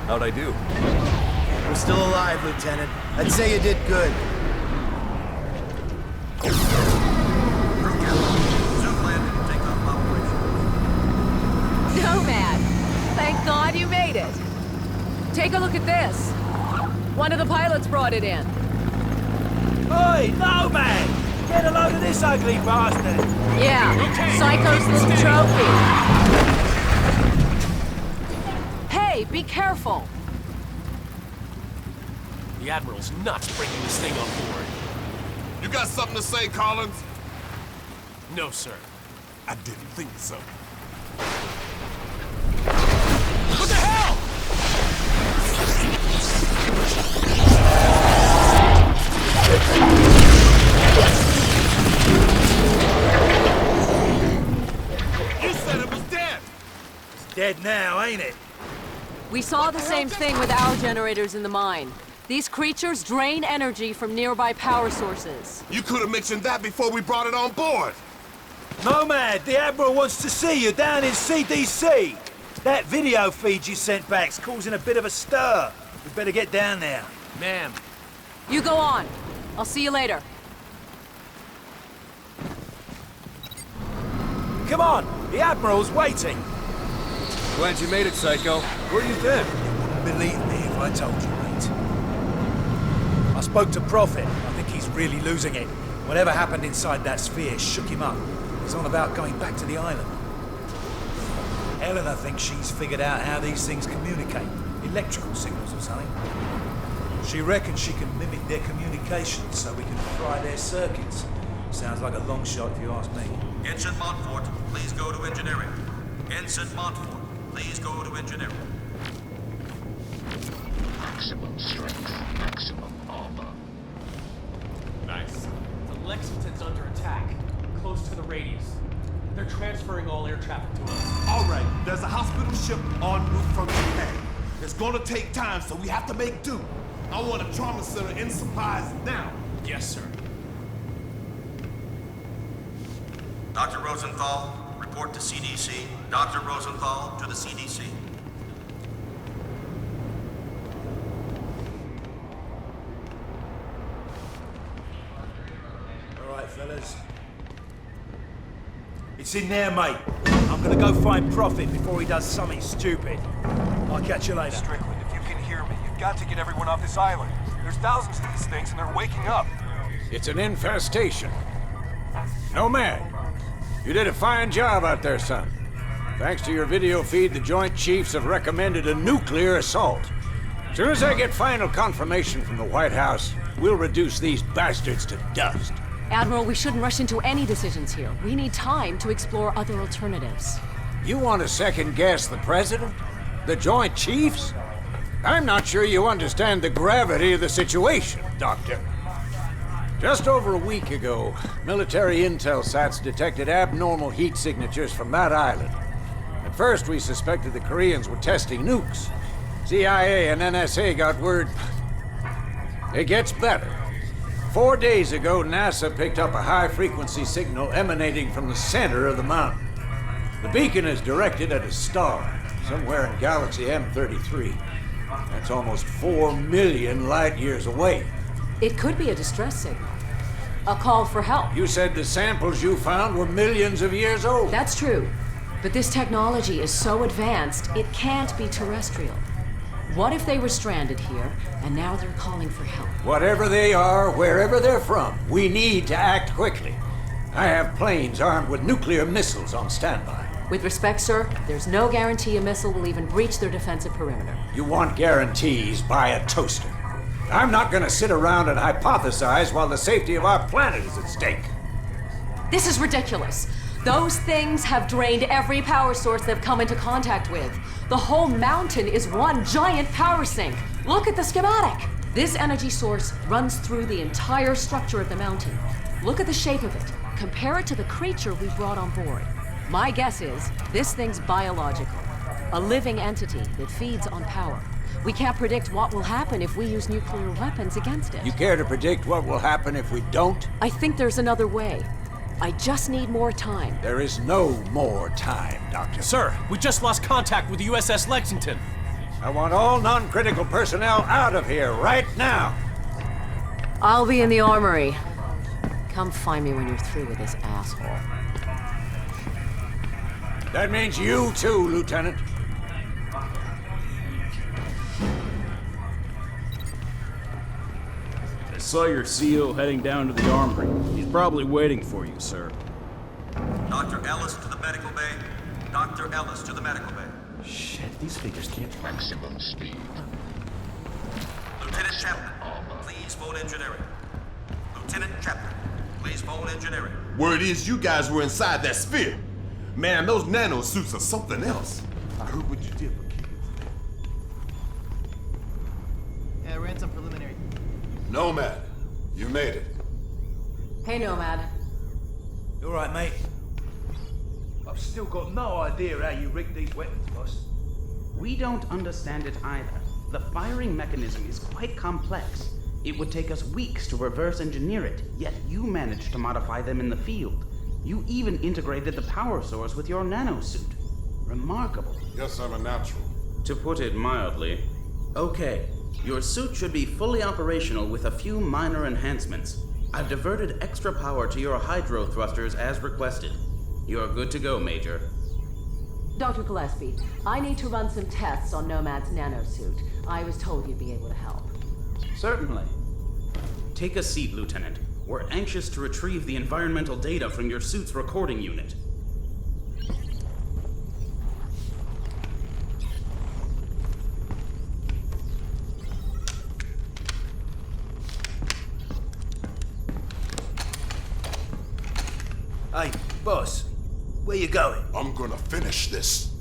How'd I do? We're still alive, Lieutenant. I'd say you did good. Nomad! Thank God you made it! Take a look at this. One of the pilots brought it in. Oi, Nomad! Get a load of this ugly bastard! Yeah, Psycho's little trophy. Hey, be careful! The Admiral's nuts bringing this thing on board. You got something to say, Collins? No, sir. I didn't think so. What the hell?! You said it was dead! It's dead now, ain't it? We saw the same thing with our generators in the mine. These creatures drain energy from nearby power sources. You could have mentioned that before we brought it on board! Nomad, the Admiral wants to see you down in CDC. That video feed you sent back's causing a bit of a stir. We better get down there. Ma'am. You go on. I'll see you later. Come on, the Admiral's waiting. Glad you made it, Psycho. Where you been? Believe me if I told you, mate. I spoke to Prophet. I think he's really losing it. Whatever happened inside that sphere shook him up. He's on about going back to the island. Eleanor thinks she's figured out how these things communicate. Electrical signals or something. She reckons she can mimic their communications so we can fry their circuits. Sounds like a long shot if you ask me. Ensign Montfort, please go to engineering. Ensign Montfort, please go to engineering. Maximum strength, maximum armor. Nice. The Lexington's under attack, close to the radius. They're transferring all air traffic to us. All right, there's a hospital ship en route from Japan. It's gonna take time, so we have to make do. I want a trauma center in supplies now. Yes, sir. Dr. Rosenthal, report to CDC. Dr. Rosenthal to the CDC. All right, fellas. It's in there, mate. I'm gonna go find Prophet before he does something stupid. I'll catch you later. Strickland, if you can hear me, you've got to get everyone off this island. There's thousands of these things and they're waking up. It's an infestation. Nomad, you did a fine job out there, son. Thanks to your video feed, the Joint Chiefs have recommended a nuclear assault. As soon as I get final confirmation from the White House, we'll reduce these bastards to dust. Admiral, we shouldn't rush into any decisions here. We need time to explore other alternatives. You want to second-guess the President? The Joint Chiefs? I'm not sure you understand the gravity of the situation, Doctor. Just over a week ago, military intel sats detected abnormal heat signatures from that island. At first, we suspected the Koreans were testing nukes. CIA and NSA got word. It gets better. 4 days ago, NASA picked up a high-frequency signal emanating from the center of the mountain. The beacon is directed at a star, somewhere in Galaxy M33. That's almost 4 million light-years away. It could be a distress signal. A call for help. You said the samples you found were millions of years old. That's true. But this technology is so advanced, it can't be terrestrial. What if they were stranded here, and now they're calling for help? Whatever they are, wherever they're from, we need to act quickly. I have planes armed with nuclear missiles on standby. With respect, sir, there's no guarantee a missile will even breach their defensive perimeter. You want guarantees, buy a toaster. I'm not gonna sit around and hypothesize while the safety of our planet is at stake. This is ridiculous. Those things have drained every power source they've come into contact with. The whole mountain is one giant power sink. Look at the schematic. This energy source runs through the entire structure of the mountain. Look at the shape of it. Compare it to the creature we brought on board. My guess is this thing's biological. A living entity that feeds on power. We can't predict what will happen if we use nuclear weapons against it. You care to predict what will happen if we don't? I think there's another way. I just need more time. There is no more time, Doctor. Sir, we just lost contact with the USS Lexington. I want all non-critical personnel out of here right now. I'll be in the armory. Come find me when you're through with this asshole. That means you too, Lieutenant. I saw your CO heading down to the armory. He's probably waiting for you, sir. Dr. Ellis to the medical bay. Dr. Ellis to the medical bay. Shit, these figures can't. Maximum speed. Lieutenant Chapman, please phone engineering. Lieutenant Chapman, please phone engineering. Word is you guys were inside that sphere. Man, those nanosuits are something else. I heard what you did for kids. Yeah, I ran some preliminary. Nomad, you made it. Hey, Nomad. You alright, mate? I've still got no idea how you rigged these weapons, boss. We don't understand it either. The firing mechanism is quite complex. It would take us weeks to reverse engineer it, yet you managed to modify them in the field. You even integrated the power source with your nanosuit. Remarkable. Yes, I'm a natural. To put it mildly. Okay, your suit should be fully operational with a few minor enhancements. I've diverted extra power to your hydro thrusters as requested. You're good to go, Major. Dr. Gillespie, I need to run some tests on Nomad's nanosuit. I was told you'd be able to help. Certainly. Take a seat, Lieutenant. We're anxious to retrieve the environmental data from your suit's recording unit. Hey, boss, where you going? I'm gonna finish this.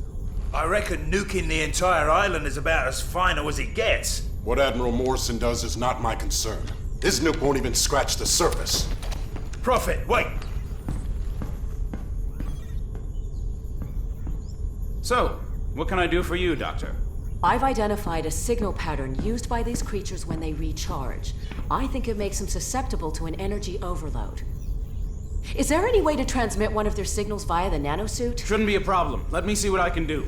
I reckon nuking the entire island is about as final as it gets. What Admiral Morrison does is not my concern. His nuke won't even scratch the surface. Prophet, wait! So, what can I do for you, Doctor? I've identified a signal pattern used by these creatures when they recharge. I think it makes them susceptible to an energy overload. Is there any way to transmit one of their signals via the nanosuit? Shouldn't be a problem. Let me see what I can do.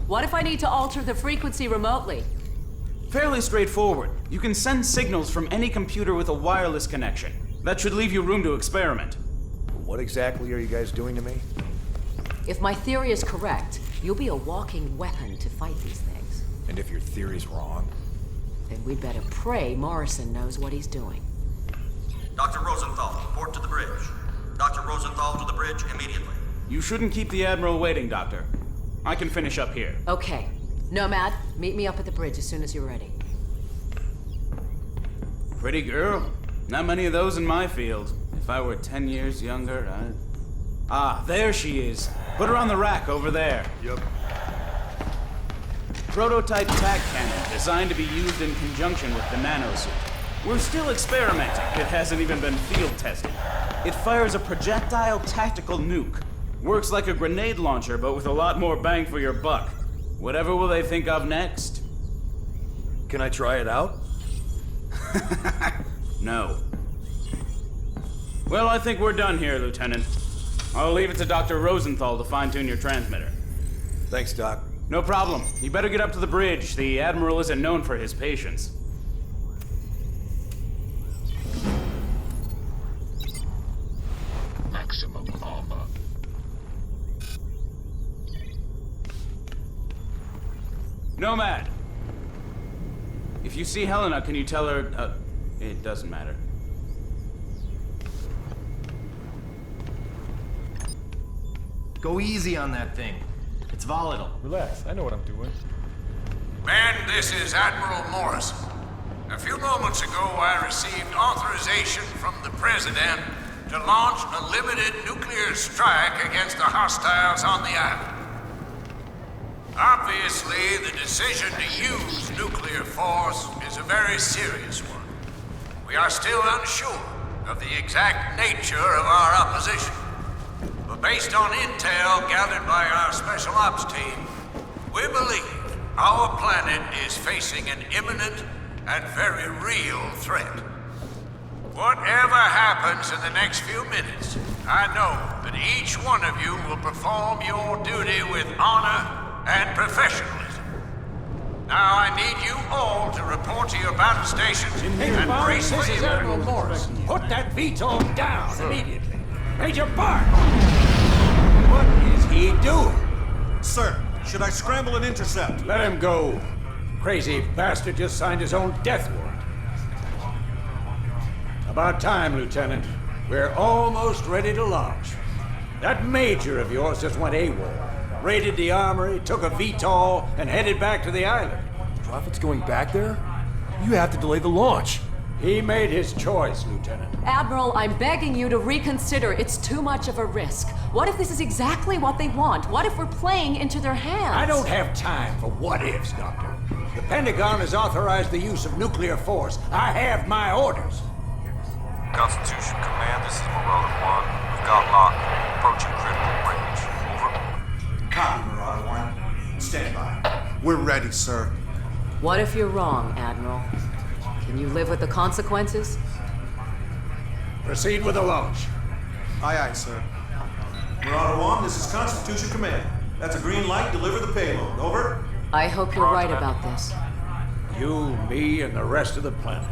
What if I need to alter the frequency remotely? Fairly straightforward. You can send signals from any computer with a wireless connection. That should leave you room to experiment. What exactly are you guys doing to me? If my theory is correct, you'll be a walking weapon to fight these things. And if your theory's wrong? Then we'd better pray Morrison knows what he's doing. Dr. Rosenthal, report to the bridge. Dr. Rosenthal to the bridge immediately. You shouldn't keep the Admiral waiting, Doctor. I can finish up here. Okay. Nomad, meet me up at the bridge as soon as you're ready. Pretty girl. Not many of those in my field. If I were 10 years younger, I'd... Ah, there she is. Put her on the rack over there. Yep. Prototype tac cannon designed to be used in conjunction with the nanosuit. We're still experimenting. It hasn't even been field tested. It fires a projectile tactical nuke. Works like a grenade launcher, but with a lot more bang for your buck. Whatever will they think of next? Can I try it out? No. Well, I think we're done here, Lieutenant. I'll leave it to Dr. Rosenthal to fine-tune your transmitter. Thanks, Doc. No problem. You better get up to the bridge. The Admiral isn't known for his patience. Maximum armor. Nomad! If you see Helena, can you tell her... it doesn't matter. Go easy on that thing. It's volatile. Relax, I know what I'm doing. Man, this is Admiral Morrison. A few moments ago, I received authorization from the President to launch a limited nuclear strike against the hostiles on the island. Obviously, the decision to use nuclear force is a very serious one. We are still unsure of the exact nature of our opposition. But based on intel gathered by our Special Ops team, we believe our planet is facing an imminent and very real threat. Whatever happens in the next few minutes, I know that each one of you will perform your duty with honor and professionalism. battle stations and brace this is Admiral Morris. Put that VTOL down immediately. Major Bart! What is he doing? Sir, should I scramble and intercept? Let him go. Crazy bastard just signed his own death warrant. About time, Lieutenant. We're almost ready to launch. That major of yours just went AWOL. Raided the armory, took a VTOL, and headed back to the island. Prophet's going back there? You have to delay the launch. He made his choice, Lieutenant. Admiral, I'm begging you to reconsider. It's too much of a risk. What if this is exactly what they want? What if we're playing into their hands? I don't have time for what-ifs, Doctor. The Pentagon has authorized the use of nuclear force. I have my orders. Constitution Command, this is Marauder 1. We've got lock. Approaching critical range. Over. Copy, Marauder 1. Stand by. We're ready, sir. What if you're wrong, Admiral? Can you live with the consequences? Proceed with the launch. Aye, aye, sir. Marauder 1, this is Constitution Command. That's a green light. Deliver the payload. Over. I hope you're right about this. You, me, and the rest of the planet.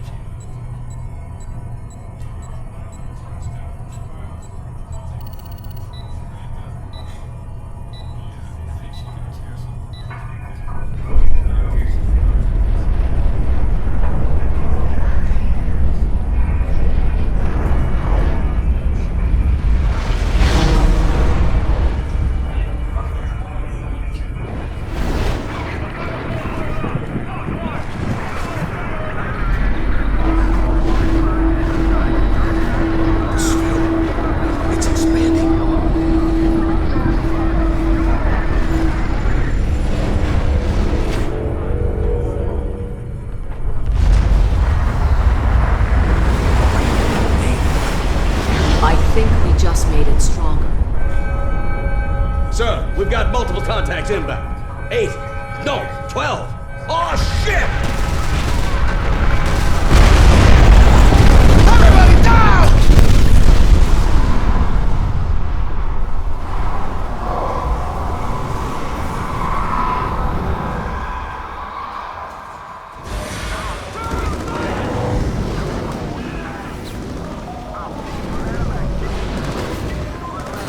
Sir, we've got multiple contacts inbound. 8, no, 12. Oh, shit! Everybody down!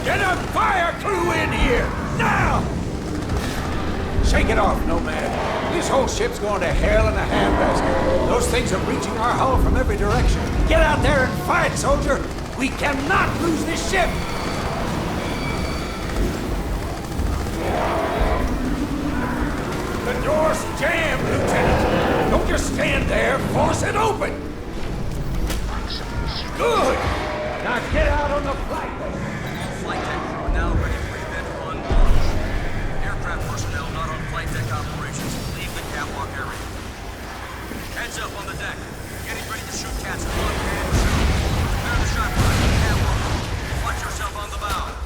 Get a fire crew in here! Now! Shake it off, Nomad. This whole ship's going to hell in a handbasket. Those things are reaching our hull from every direction. Get out there and fight, soldier! We cannot lose this ship! The door's jammed, Lieutenant. Don't just stand there. Force it open! Good! Now get out on the flight deck. Flight deck crew are now ready for event on launch. Aircraft personnel not on flight deck operations leave the catwalk area. Heads up on the deck. Getting ready to shoot cats at 1 and 2. Prepare the shot gun. Catwalk. Watch yourself on the bow.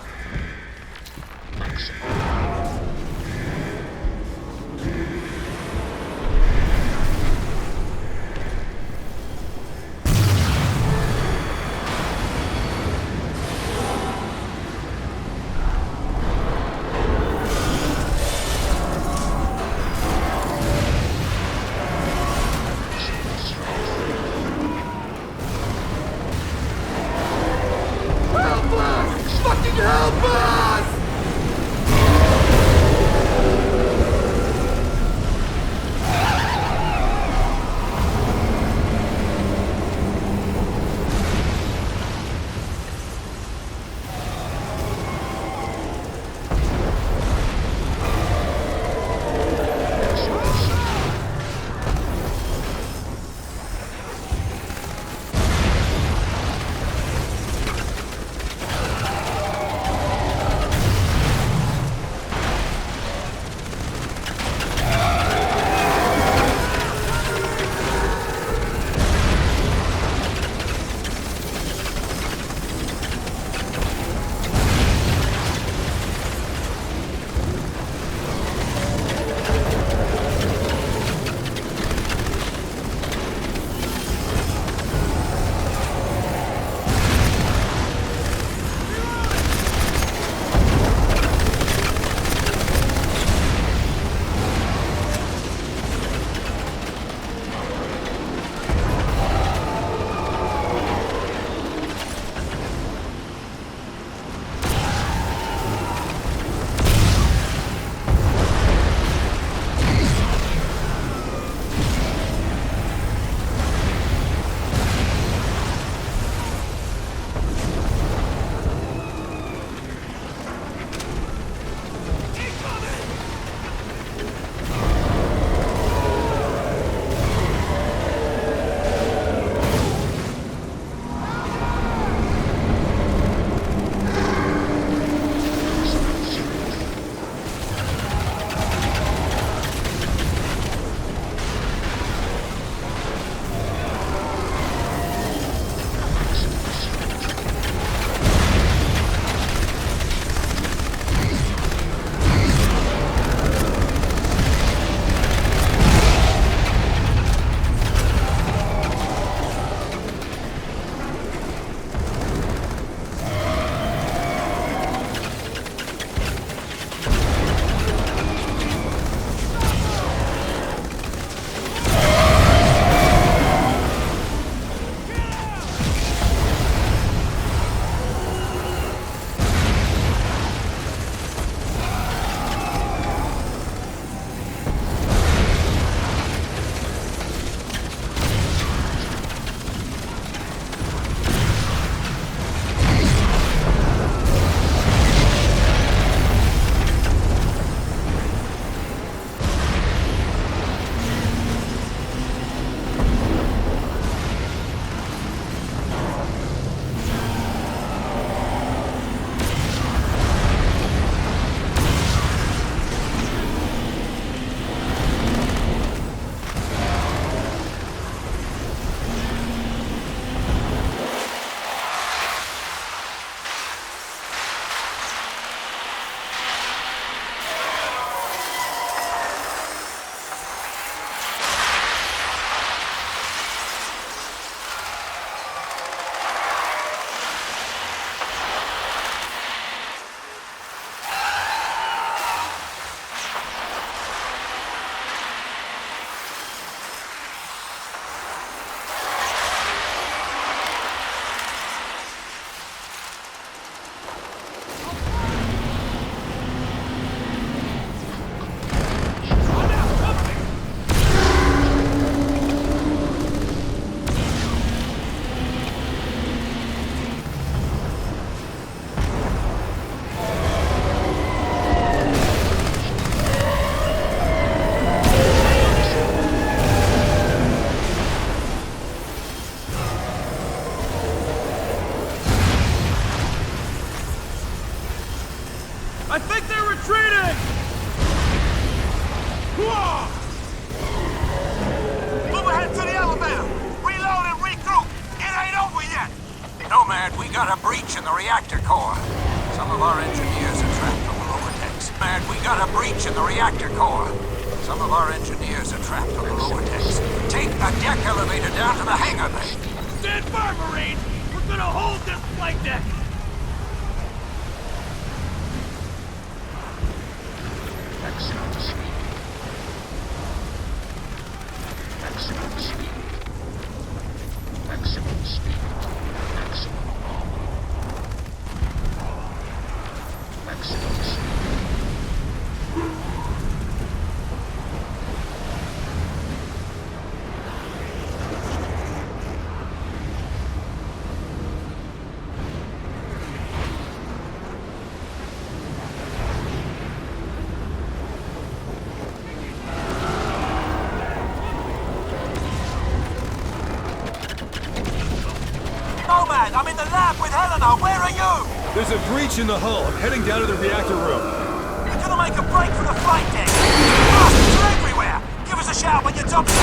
got a breach in the reactor core. Some of our engineers are trapped on the lower decks. Man, we got a breach in the reactor core. Some of our engineers are trapped on the lower decks. Take the deck elevator down to the hangar bay. Stand firm, Marines! We're gonna hold this flight deck! Maximum speed. Maximum speed. Maximum speed. Maximum armor. Maximum speed. Nomad, I'm in the lab with Helena. Where are you? There's a breach in the hull. I'm heading down to the reactor room. We're gonna make a break for the flight deck. Bastards are everywhere. Give us a shout when you're topside.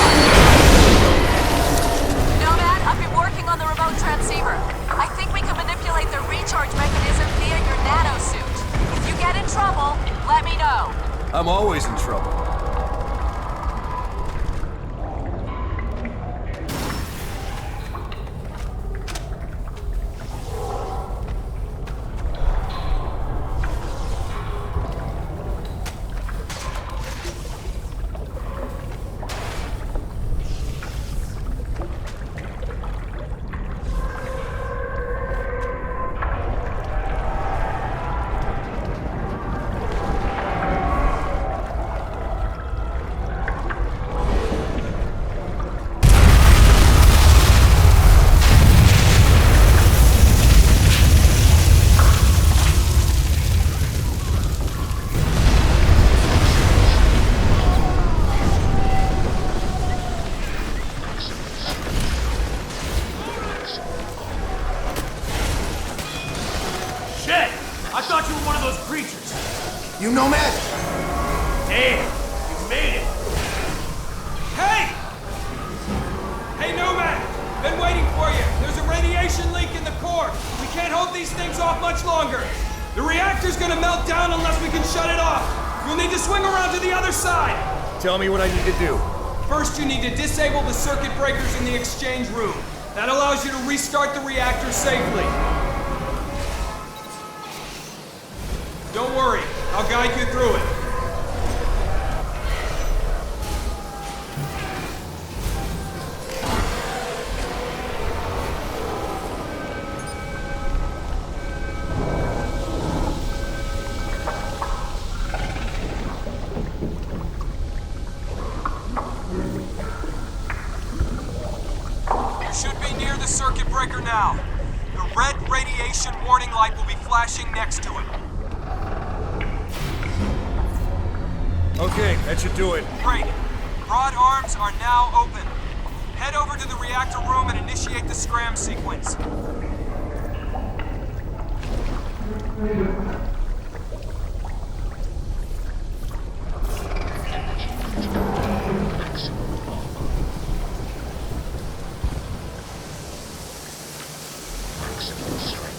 Nomad, I've been working on the remote transceiver. I think we can manipulate the recharge mechanism via your nanosuit. If you get in trouble, let me know. I'm always in trouble. I thought you were one of those creatures. You Nomad? Damn, you made it. Hey! Hey, Nomad! Been waiting for you. There's a radiation leak in the core. We can't hold these things off much longer. The reactor's gonna melt down unless we can shut it off. You'll need to swing around to the other side. Tell me what I need to do. First, you need to disable the circuit breakers in the exchange room. That allows you to restart the reactor safely. Don't worry, I'll guide you through it. You should be near the circuit breaker now. The red radiation warning light will be flashing next to it. Okay, that should do it. Great. Broad arms are now open. Head over to the reactor room and initiate the scram sequence. Maximum strength.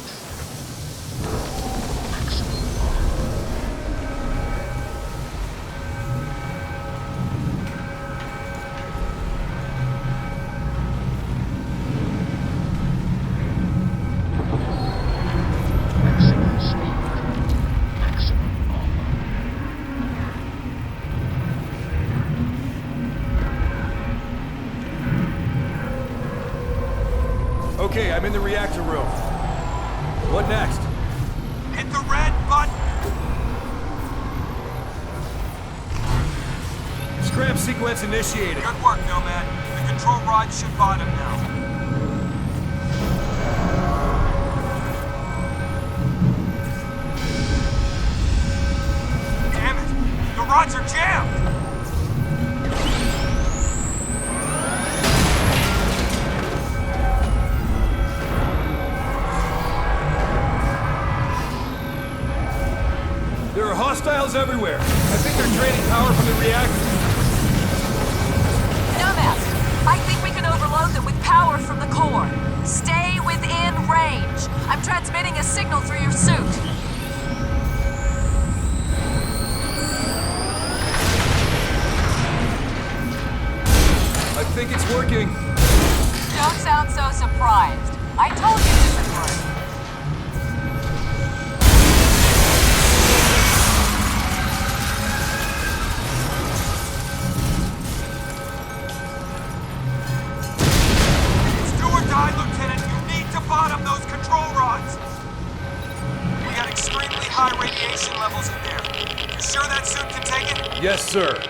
Okay, I'm in the reactor room. What next? Hit the red button. Scram sequence initiated. Good work, Nomad. The control rod should bottom now. Damn it! The rods are jammed! There are hostiles everywhere. I think they're draining power from the reactor. Nomad, I think we can overload them with power from the core. Stay within range. I'm think it's working. Don't sound so surprised. I told you this would work. It's do or die, Lieutenant. You need to bottom those control rods. We got extremely high radiation levels in there. You sure that suit can take it? Yes, sir.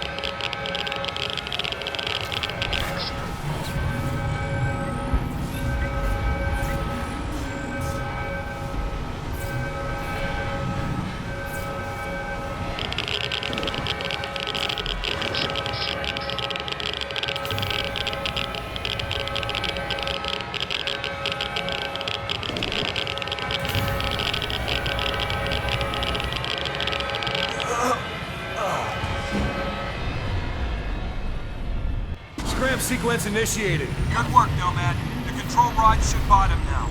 Scram sequence initiated. Good work, Nomad. The control rods should bottom now.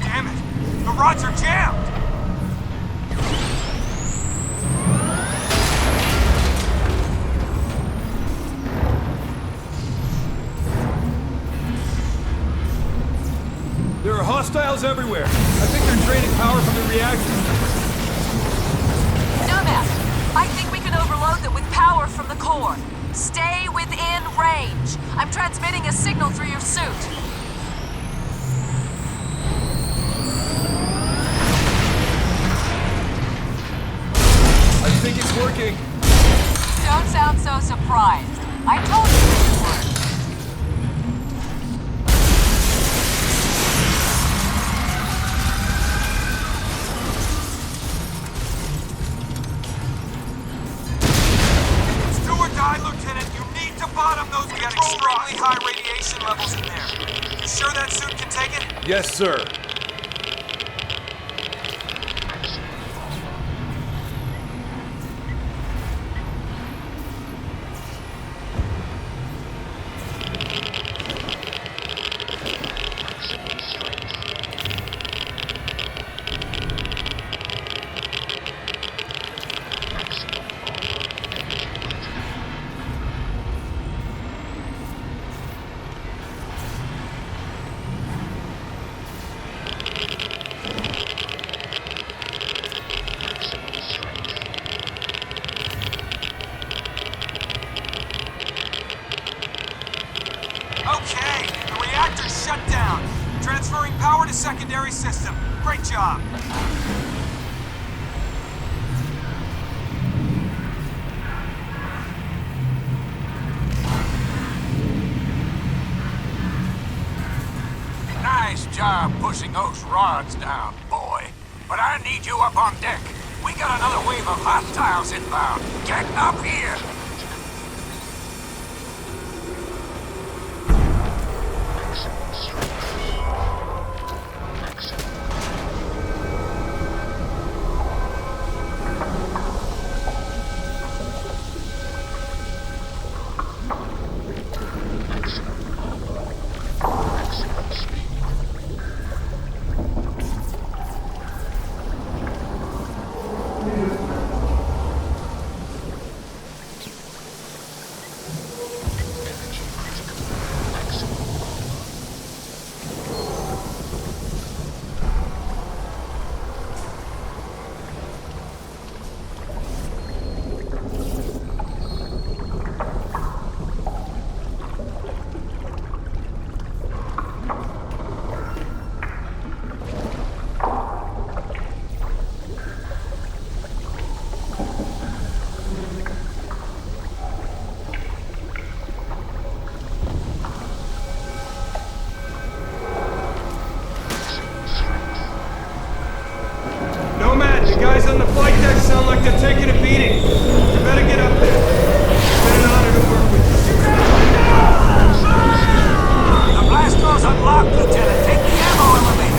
Damn it! The rods are jammed! There are hostiles everywhere. I think they're draining power from the reactor. Nomad, I think we can overload them with power from the core. Stay within range. I'm transmitting a signal through your suit. I think it's working. Don't sound so surprised. I told you this would work. It's do or die, Lieutenant. You need to bottom those control rods. We got extremely high radiation levels in there. You sure that suit can take it? Yes, sir. Okay, the reactor's shut down. Transferring power to secondary system. Great job. Nice job pushing those rods down, boy. But I need you up on deck. We got another wave of hostiles inbound. Get up here! Nomad, the guys on the flight deck sound like they're taking a beating. You better get up there. It's been an honor to work with you. The blast door's unlocked, Lieutenant. Take the ammo elevator.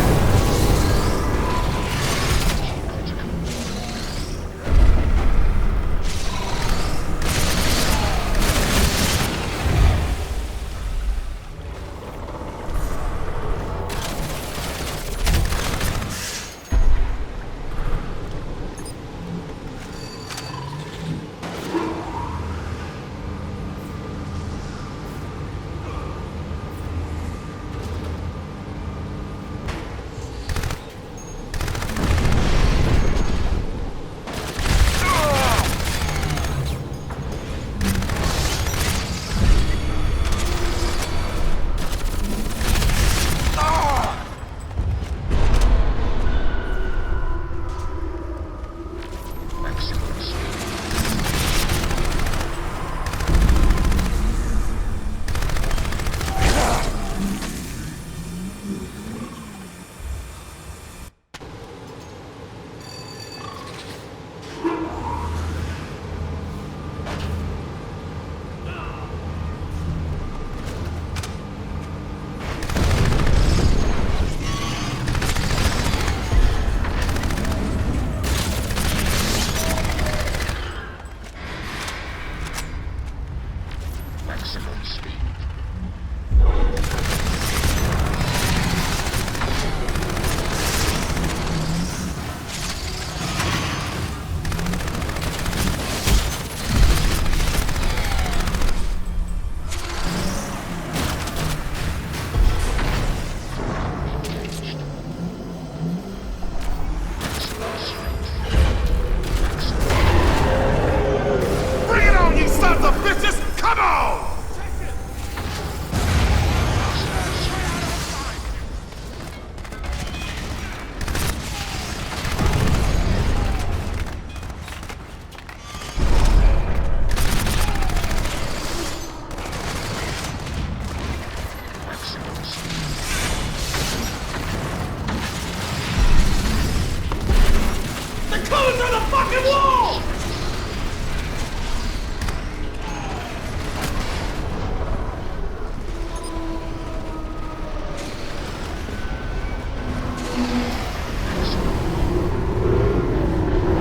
moving through the fucking wall!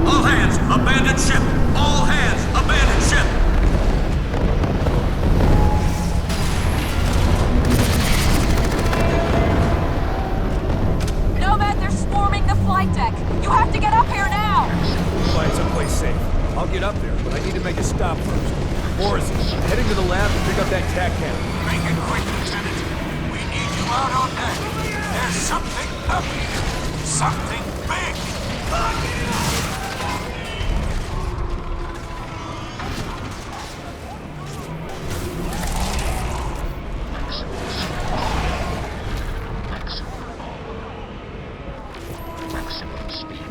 All hands, abandon ship! All hands, abandon ship! Nomad, they're swarming the flight deck. You have to get up here now. Find someplace safe. I'll get up there, but I need to make a stop first. Morrison, heading to the lab to pick up that tac cannon. Make it quick, Lieutenant. We need you out on deck. There's something up here. Something big. Maximum speed.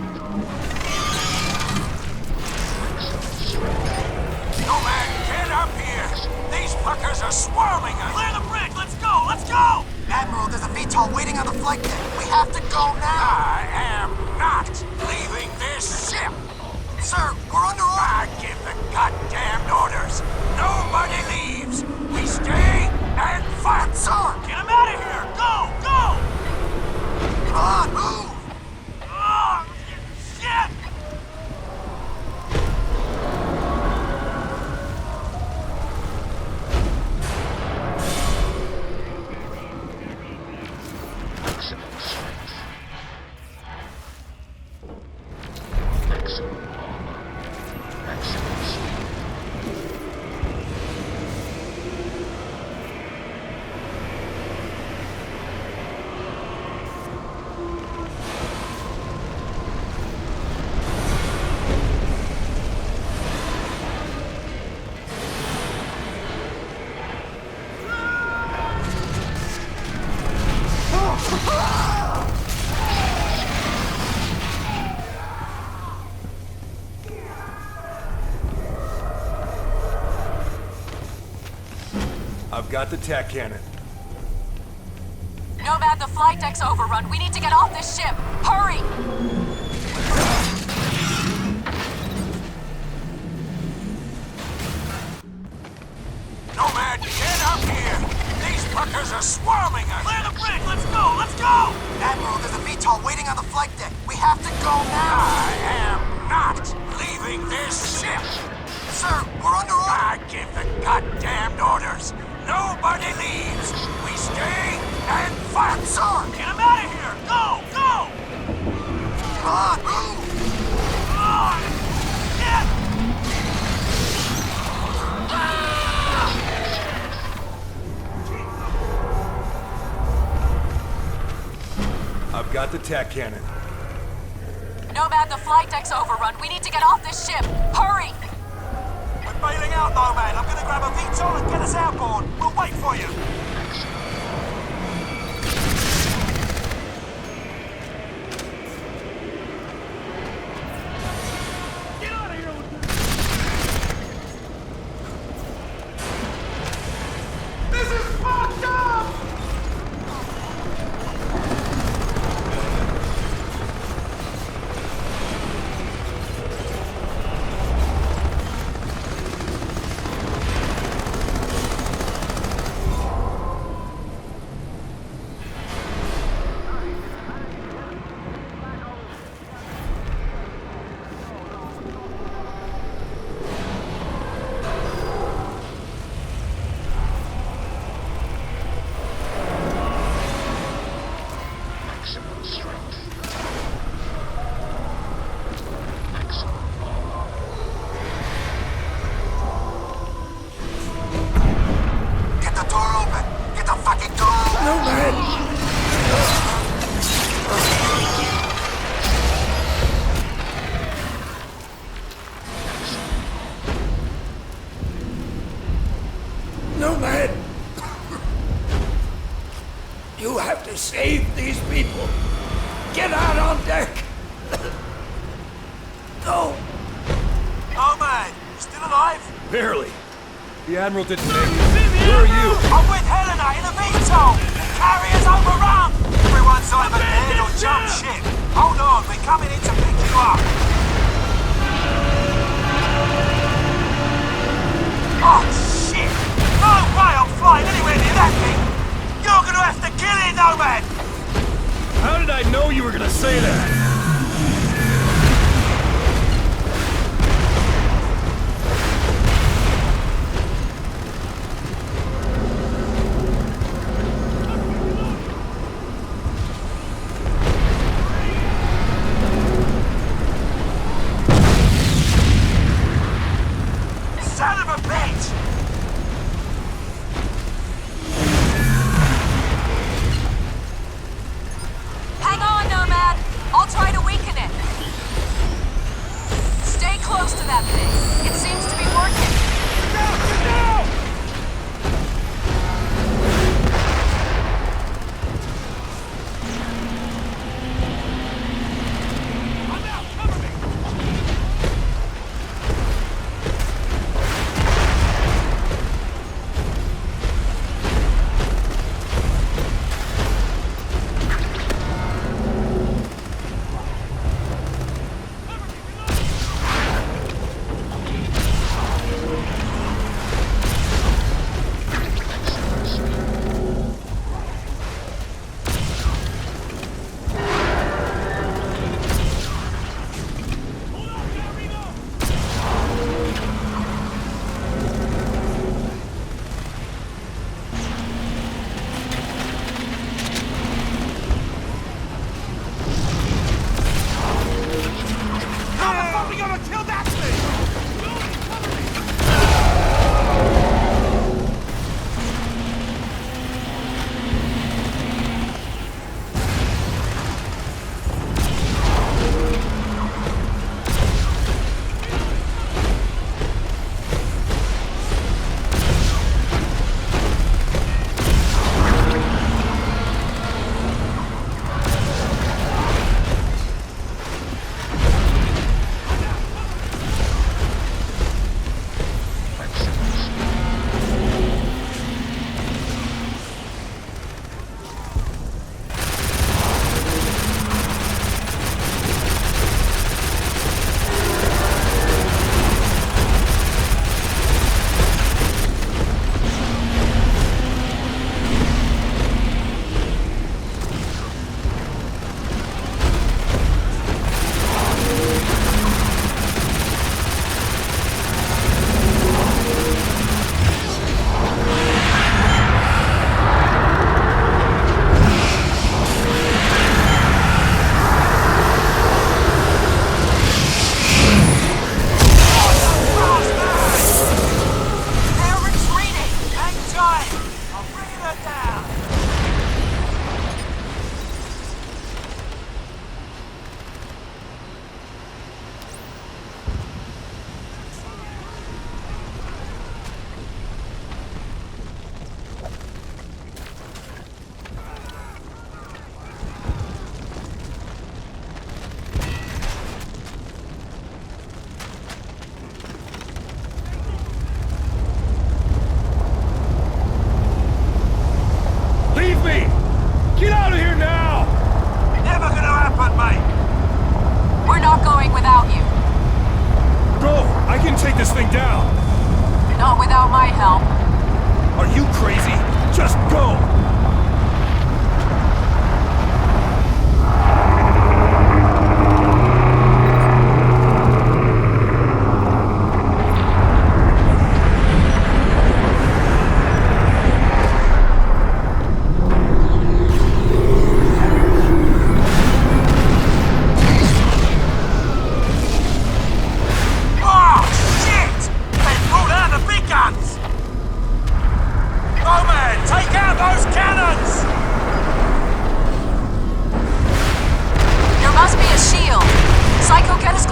Nomad, get up here! These fuckers are swarming us! Clear the bridge! Let's go! Let's go! Admiral, there's a VTOL waiting on the flight deck. We have to go now. I am not leaving this ship! Sir, we're under order. I give the goddamned orders! Nobody leaves! We stay and fight! Sir! Get him out of here! Go! Go! Come on, move! Oh, shit! Maximum strength. Maximum armor. Maximum speed. I've got the tac cannon. Nomad, the flight deck's overrun. We need to get off this ship. Hurry! Nomad, get up here! These fuckers are swarming us! Clear the bridge! Let's go! Let's go! Admiral, there's a VTOL waiting on the flight deck. We have to go now. I am not leaving this ship! Sir, we're under order. I give the goddamned orders! Nobody leaves! We stay and fight! Sir! Get him out of here! Go! Go! Come on, move! Oh, shit! I've got the tac cannon. Nomad, the flight deck's overrun. We need to get off this ship. Hurry! We're bailing out, Nomad. I'm gonna grab a VTOL and get us outboard. We'll wait for you. This is fucked up! Maximum strength. Maximum armor. Get the door open. Get the fucking door open. No, man! No, man! You have to save these people! Get out on deck! Go! Nomad, you still alive? Barely. The Admiral didn't make it. Where are you? I'm with Helena in a VTOL. The carrier's overrun. Everyone's either dead or jump ship. Hold on, we're coming in to pick you up.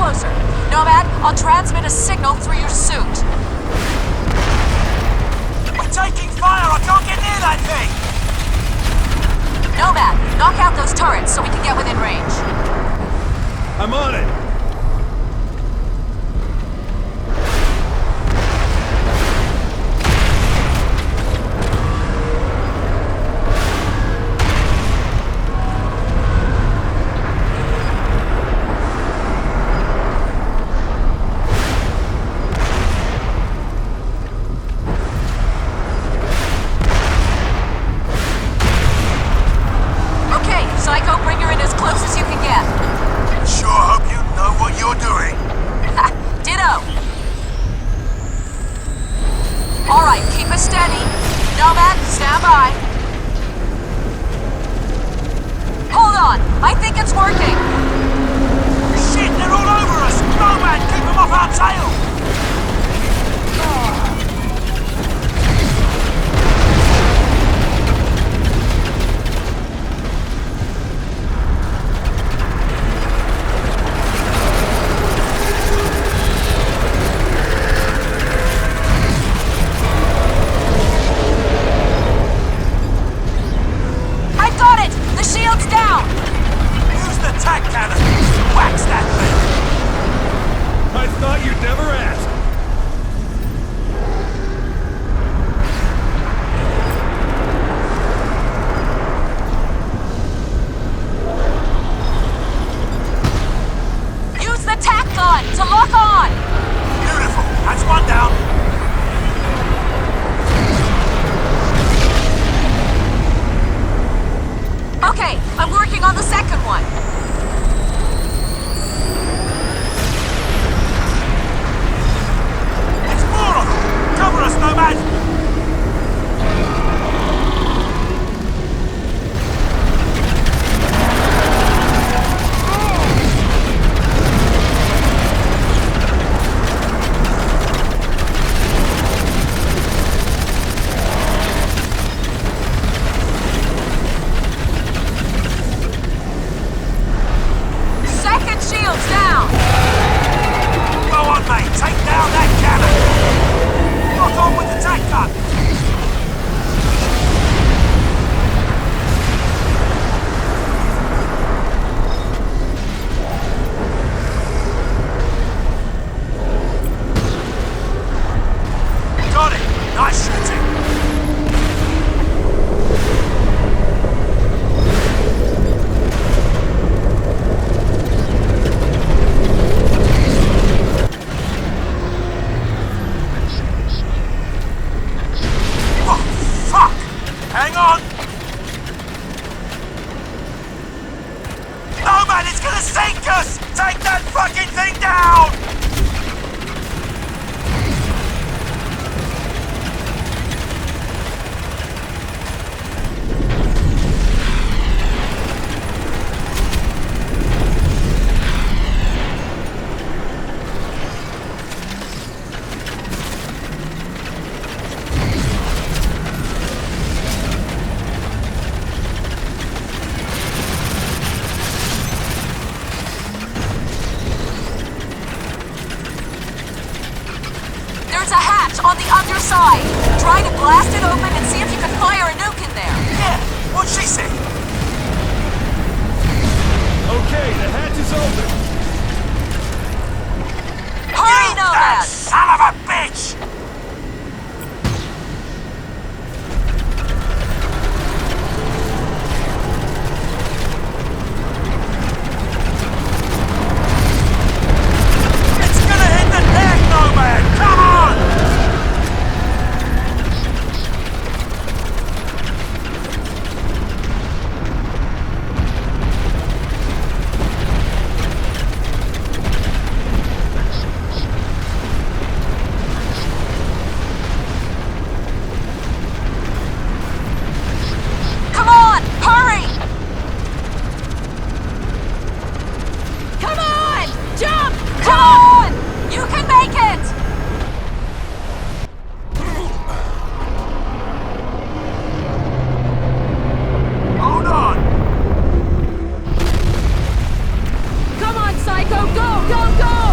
closer. Nomad, I'll transmit a signal through your suit. We're taking fire! I can't get near that thing! Nomad, knock out those turrets so we can get within range. I'm on it! Psycho, bring her in as close as you can get. Sure hope you know what you're doing. Ditto. Alright, keep it steady. Nomad, stand by. Hold on, I think it's working. Shit, they're all over us! Nomad, keep them off our tail! To lock on! Beautiful! That's one down! Okay, I'm working on the second one. It's more of them! Cover us, Nomad! On the underside. Try to blast it open and see if you can fire a nuke in there. Yeah, what'd she say? Okay, the hatch is open. Hurry, Nomad! Son of a bitch! It's gonna hit the deck, Nomad! Come on! Go, go, go!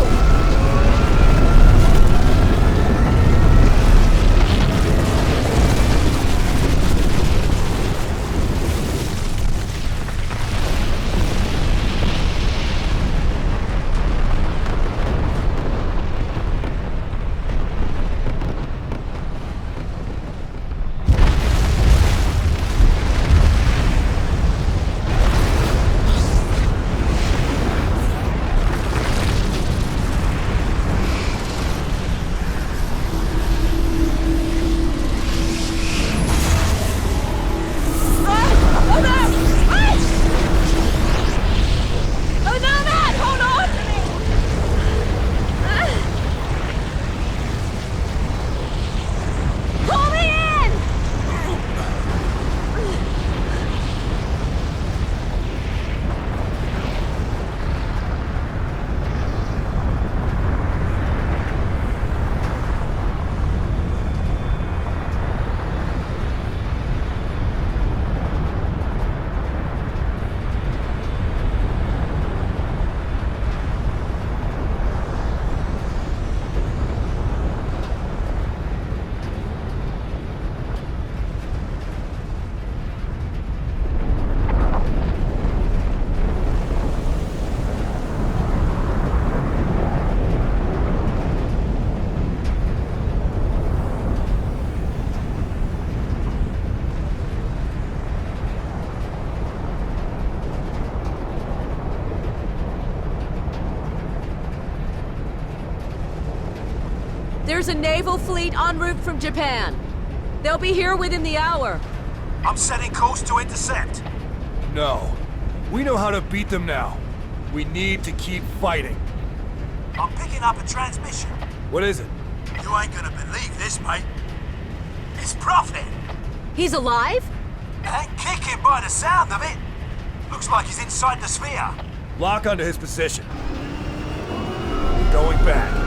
There's a naval fleet en route from Japan. They'll be here within the hour. I'm setting course to intercept. No. We know how to beat them now. We need to keep fighting. I'm picking up a transmission. What is it? You ain't gonna believe this, mate. It's Prophet. He's alive? And kicking by the sound of it. Looks like he's inside the sphere. Lock onto his position. Going back.